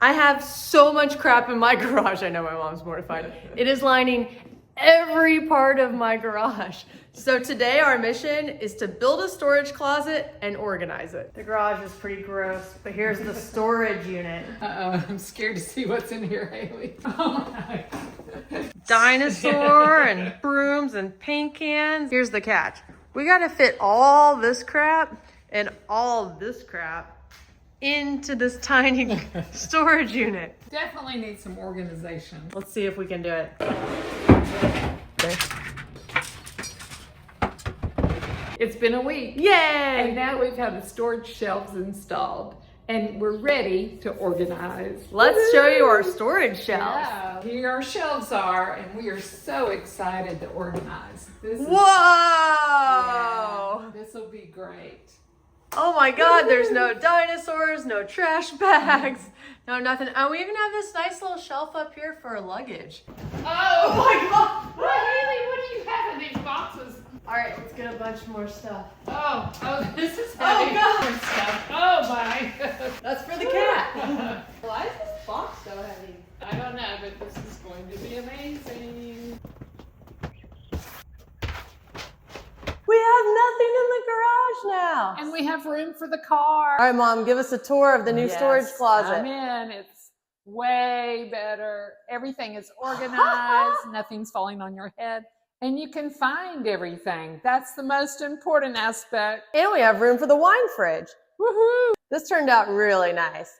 I have so much crap in my garage. I know my mom's mortified. It is lining every part of my garage. So today our mission is to build a storage closet and organize it. The garage is pretty gross, but here's the storage unit. Uh-oh, I'm scared to see what's in here, Haley. Oh my. Dinosaur and brooms and paint cans. Here's the catch. We gotta fit all this crap and all this crap into this tiny storage unit. Definitely need some organization. Let's see if we can do it. Okay. It's been a week. Yay! And now we've had the storage shelves installed and we're ready to organize. Let's show you our storage shelves. Yeah, here our shelves are and we are so excited to organize. Whoa! This will be great. Oh my God, there's no dinosaurs, no trash bags, no nothing. Oh, we even have this nice little shelf up here for our luggage. Oh my God! Haley, what do you have in these boxes? All right, let's get a bunch more stuff. Oh, this is heavy. God. Stuff. Oh my. That's for the cat. Why is this box so heavy? I don't know, but this is going to be amazing. We have nothing in the garage now. And we have room for the car. All right, Mom, give us a tour of the new storage closet. I'm in. It's way better. Everything is organized. Nothing's falling on your head. And you can find everything. That's the most important aspect. And we have room for the wine fridge. Woohoo! This turned out really nice.